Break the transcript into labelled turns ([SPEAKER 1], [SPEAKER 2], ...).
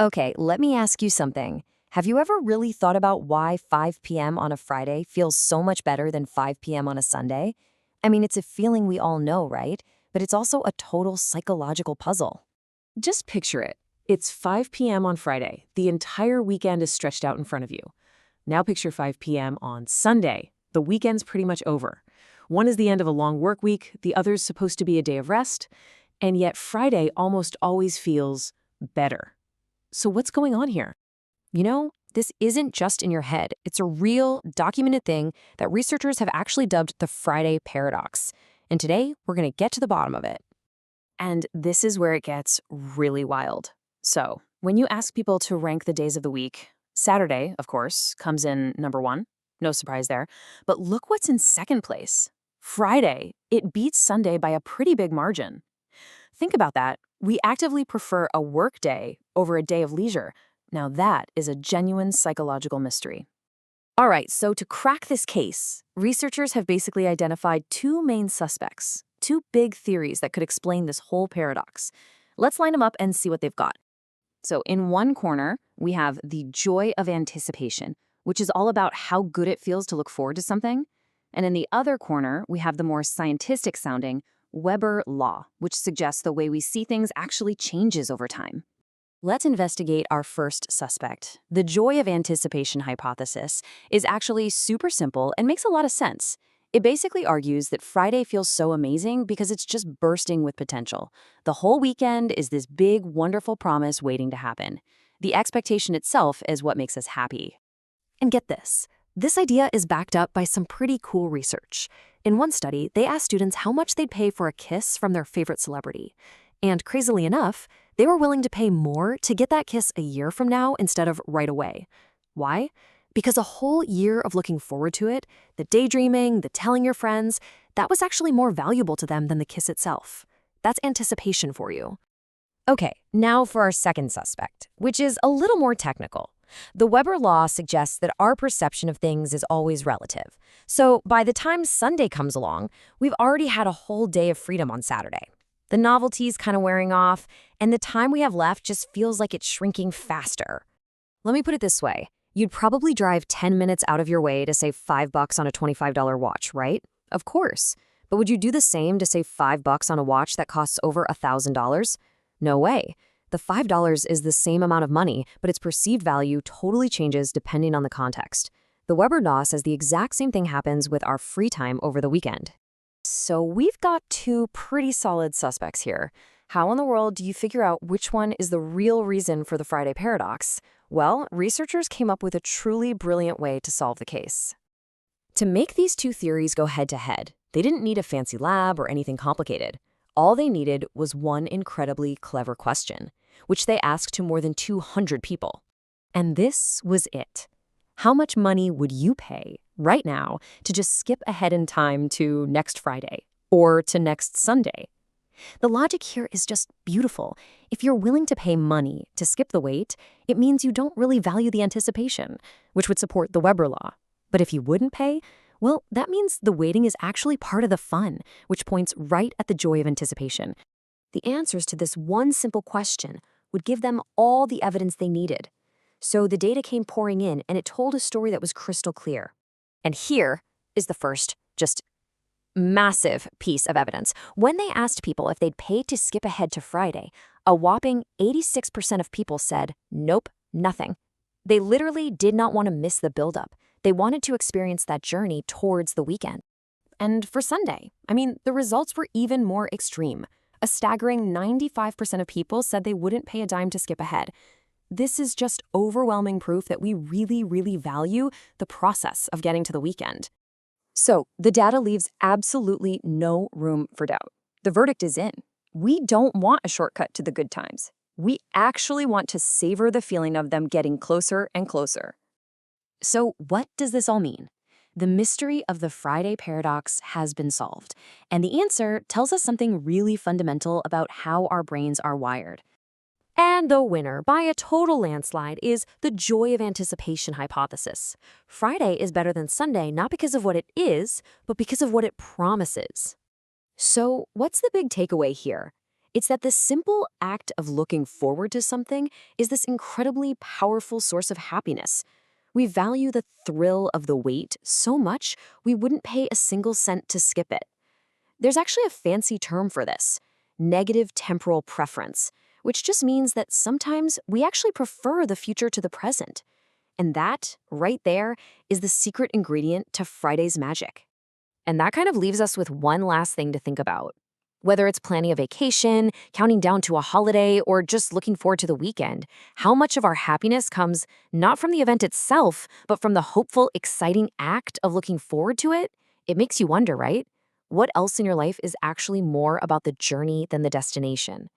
[SPEAKER 1] Okay, let me ask you something. Have you ever really thought about why 5 p.m. on a Friday feels so much better than 5 p.m. on a Sunday? I mean, it's a feeling we all know, right? But it's also a total psychological puzzle.
[SPEAKER 2] Just picture it. It's 5 p.m. on Friday. The entire weekend is stretched out in front of you. Now picture 5 p.m. on Sunday. The weekend's pretty much over. One is the end of a long work week, the other's supposed to be a day of rest, and yet Friday almost always feels better. So what's going on here?
[SPEAKER 1] This isn't just in your head. It's a real, documented thing that researchers have actually dubbed the Friday paradox. And today, we're going to get to the bottom of it.
[SPEAKER 2] And this is where it gets really wild. So, when you ask people to rank the days of the week, Saturday, of course, comes in number one. No surprise there. But look what's in second place. Friday. It beats Sunday by a pretty big margin. Think about that. We actively prefer a work day over a day of leisure. Now that is a genuine psychological mystery. All right, so to crack this case, researchers have basically identified two main suspects, two big theories that could explain this whole paradox. Let's line them up and see what they've got. So in one corner, we have the joy of anticipation, which is all about how good it feels to look forward to something. And in the other corner, we have the more scientific sounding Weber law, which suggests the way we see things actually changes over time. Let's investigate our first suspect. The joy of anticipation hypothesis is actually super simple and makes a lot of sense. It basically argues that Friday feels so amazing because it's just bursting with potential. The whole weekend is this big, wonderful promise waiting to happen. The expectation itself is what makes us happy. And get this idea is backed up by some pretty cool research. In one study, they asked students how much they'd pay for a kiss from their favorite celebrity. And crazily enough, they were willing to pay more to get that kiss a year from now instead of right away. Why? Because a whole year of looking forward to it, the daydreaming, the telling your friends, that was actually more valuable to them than the kiss itself. That's anticipation for you.
[SPEAKER 1] Okay, now for our second suspect, which is a little more technical. The Weber law suggests that our perception of things is always relative. So by the time Sunday comes along, we've already had a whole day of freedom on Saturday. The novelty's kind of wearing off, and the time we have left just feels like it's shrinking faster. Let me put it this way. You'd probably drive 10 minutes out of your way to save $5 on a $25 watch, right? Of course. But would you do the same to save $5 on a watch that costs over $1,000? No way. The $5 is the same amount of money, but its perceived value totally changes depending on the context. The Weber law says the exact same thing happens with our free time over the weekend. So we've got two pretty solid suspects here. How in the world do you figure out which one is the real reason for the Friday paradox? Well, researchers came up with a truly brilliant way to solve the case. To make these two theories go head-to-head, they didn't need a fancy lab or anything complicated. All they needed was one incredibly clever question, which they asked to more than 200 people. And this was it. How much money would you pay right now to just skip ahead in time to next Friday or to next Sunday? The logic here is just beautiful. If you're willing to pay money to skip the wait, it means you don't really value the anticipation, which would support the Weber law. But if you wouldn't pay, well, that means the waiting is actually part of the fun, which points right at the joy of anticipation. The answers to this one simple question would give them all the evidence they needed. So the data came pouring in, and it told a story that was crystal clear. And here is the first, just massive piece of evidence. When they asked people if they'd pay to skip ahead to Friday, a whopping 86% of people said, nope, nothing. They literally did not want to miss the buildup. They wanted to experience that journey towards the weekend. And for Sunday, the results were even more extreme. A staggering 95% of people said they wouldn't pay a dime to skip ahead. This is just overwhelming proof that we really, really value the process of getting to the weekend. So the data leaves absolutely no room for doubt. The verdict is in. We don't want a shortcut to the good times. We actually want to savor the feeling of them getting closer and closer. So what does this all mean? The mystery of the Friday paradox has been solved, and the answer tells us something really fundamental about how our brains are wired. And the winner, by a total landslide, is the joy of anticipation hypothesis. Friday is better than Sunday not because of what it is, but because of what it promises. So what's the big takeaway here? It's that the simple act of looking forward to something is this incredibly powerful source of happiness. We value the thrill of the wait so much we wouldn't pay a single cent to skip it. There's actually a fancy term for this: negative temporal preference, which just means that sometimes we actually prefer the future to the present. And that, right there, is the secret ingredient to Friday's magic. And that kind of leaves us with one last thing to think about. Whether it's planning a vacation, counting down to a holiday, or just looking forward to the weekend, how much of our happiness comes not from the event itself, but from the hopeful, exciting act of looking forward to it? It makes you wonder, right? What else in your life is actually more about the journey than the destination?